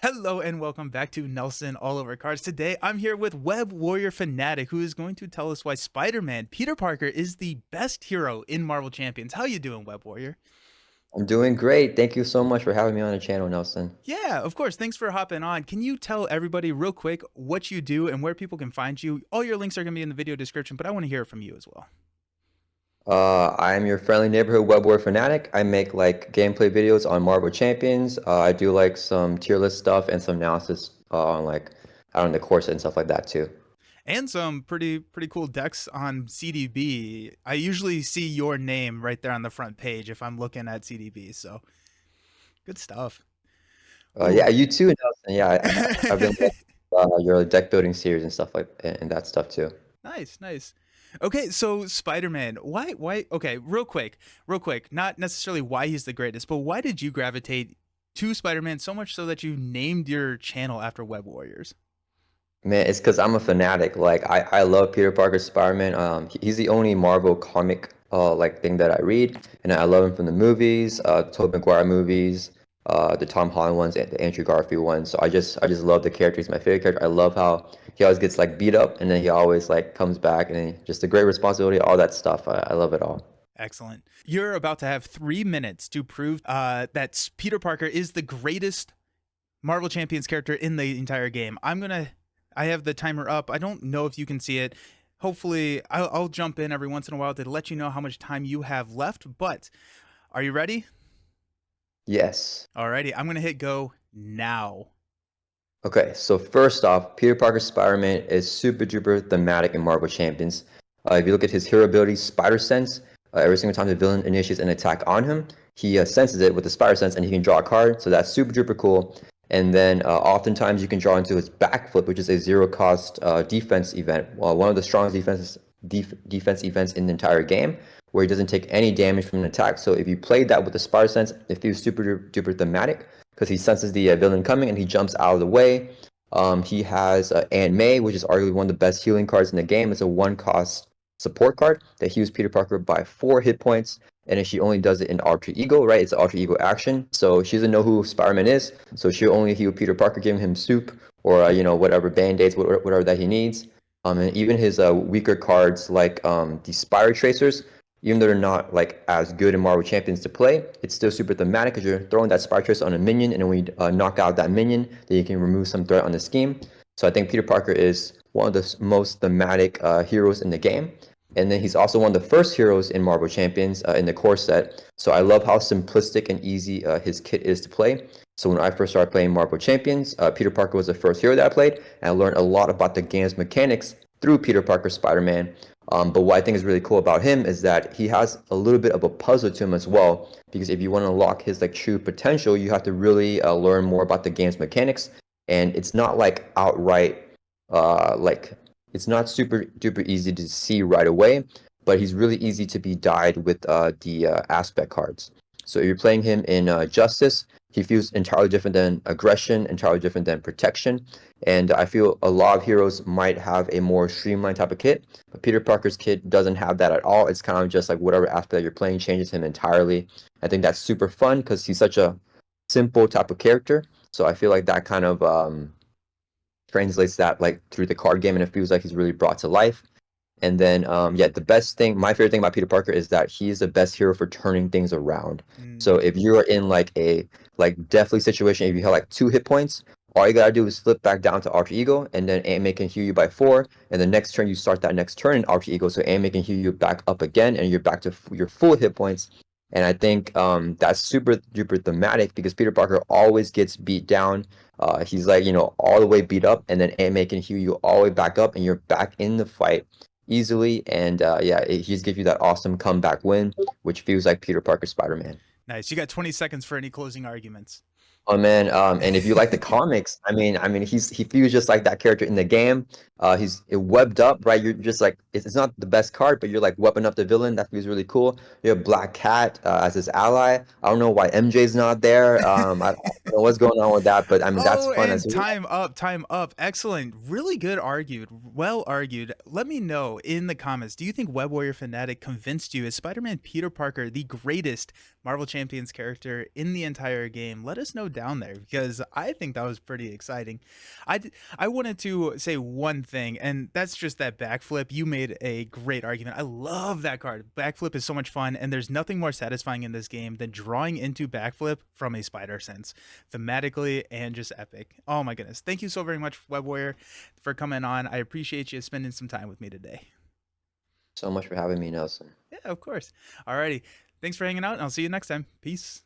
Hello and welcome back to Nelson All Over Cards. Today I'm here with Web Warrior Fanatic, who is going to tell us why Spider-Man Peter Parker is the best hero in Marvel Champions. How you doing, Web Warrior? I'm doing great. Thank you so much for having me on the channel, Nelson. Yeah, of course. Thanks for hopping on. Can you tell everybody real quick what you do and where people can find you? All your links are going to be in the video description, but I want to hear it from you as well. I'm your friendly neighborhood web war fanatic. I make like gameplay videos on Marvel Champions. I do like some tier list stuff and some analysis on like out on the course and stuff like that too. And some pretty cool decks on CDB. I usually see your name right there on the front page if I'm looking at CDB, so good stuff. Yeah, Ooh. you too, Nelson. Yeah, I've been your deck building series and stuff like and that stuff too. Nice, nice. Okay, so Spider-Man, okay, real quick, not necessarily why he's the greatest, but why did you gravitate to Spider-Man so much so that you named your channel after Web Warriors? Man, it's because I'm a fanatic. Like I love Peter Parker Spider-Man. He's the only Marvel comic like thing that I read, and I love him from the movies, Tobey Maguire movies, the Tom Holland ones, and the Andrew Garfield ones. So I just love the character. He's my favorite character. I love how he always gets like beat up, and then he always like comes back, and then just a great responsibility, all that stuff. I love it all. Excellent. You're about to have 3 minutes to prove that Peter Parker is the greatest Marvel Champions character in the entire game. I have the timer up. I don't know if you can see it. Hopefully, I'll jump in every once in a while to let you know how much time you have left. But are you ready? Yes. Alrighty, I'm gonna hit go now. Okay, so first off, Peter Parker Spider-Man is super duper thematic in Marvel Champions. If you look at his hero ability, Spider Sense, every single time the villain initiates an attack on him, he senses it with the Spider Sense and he can draw a card, so that's super duper cool. And then oftentimes you can draw into his backflip, which is a zero cost defense event. One of the strongest defense events in the entire game, where he doesn't take any damage from an attack. So if you played that with the Spider Sense, it feels super duper thematic because he senses the villain coming and he jumps out of the way. He has Aunt May, which is arguably one of the best healing cards in the game. It's a one-cost support card that heals Peter Parker by 4 hit points, and then she only does it in Alter Ego, right? It's Alter Ego action, so she doesn't know who Spider-Man is, so she'll only heal Peter Parker, giving him soup or whatever Band-Aids, whatever that he needs. And even his weaker cards like the Spire Tracers, even though they're not like as good in Marvel Champions to play, it's still super thematic because you're throwing that Spire Tracer on a minion, and then when you knock out that minion, then you can remove some threat on the scheme. So I think Peter Parker is one of the most thematic heroes in the game. And then he's also one of the first heroes in Marvel Champions in the core set. So I love how simplistic and easy his kit is to play. So when I first started playing Marvel Champions, Peter Parker was the first hero that I played, and I learned a lot about the game's mechanics through Peter Parker Spider-Man. But what I think is really cool about him is that he has a little bit of a puzzle to him as well. Because if you want to unlock his like true potential, you have to really learn more about the game's mechanics. And it's not like outright like it's not super duper easy to see right away, but he's really easy to be dyed with the aspect cards. So if you're playing him in Justice, he feels entirely different than Aggression, entirely different than Protection. And I feel a lot of heroes might have a more streamlined type of kit, but Peter Parker's kit doesn't have that at all. It's kind of just like whatever aspect that you're playing changes him entirely. I think that's super fun because he's such a simple type of character. So I feel like that kind of translates that like through the card game, and it feels like he's really brought to life. And then yeah, the best thing, my favorite thing about Peter Parker is that he's the best hero for turning things around. So Mm. if you're in like a like deathly situation, if you have like 2 hit points, all you gotta do is flip back down to Alter Ego, and then AMA can heal you by 4. And the next turn you start that next turn in Alter Ego, so AMA can heal you back up again, and you're back to your full hit points. And I think that's super duper thematic because Peter Parker always gets beat down. He's like, all the way beat up, and then AMA can heal you all the way back up, and you're back in the fight easily. And yeah, he just gives you that awesome comeback win, which feels like Peter Parker Spider-Man. Nice. You got 20 seconds for any closing arguments. Oh man, and if you like the comics, I mean, he feels just like that character in the game. He's webbed up, right? You're just like it's not the best card, but you're like webbing up the villain. That feels really cool. You have Black Cat as his ally. I don't know why MJ's not there. I don't know what's going on with that, but I mean that's Oh, fun as and well. time up, time up. Excellent. Really good argued. Well argued. Let me know in the comments. Do you think Web Warrior Fanatic convinced you? Is Spider-Man Peter Parker the greatest Marvel Champions character in the entire game? Let us know down there because I think that was pretty exciting. I wanted to say one thing, and that's just that backflip. You made a great argument. I love that card. Backflip is so much fun, and there's nothing more satisfying in this game than drawing into backflip from a spider sense, thematically and just epic. Oh my goodness. Thank you so very much, Web Warrior, for coming on. I appreciate you spending some time with me today. So much for having me, Nelson. Yeah, of course. Alrighty. Thanks for hanging out, and I'll see you next time. Peace.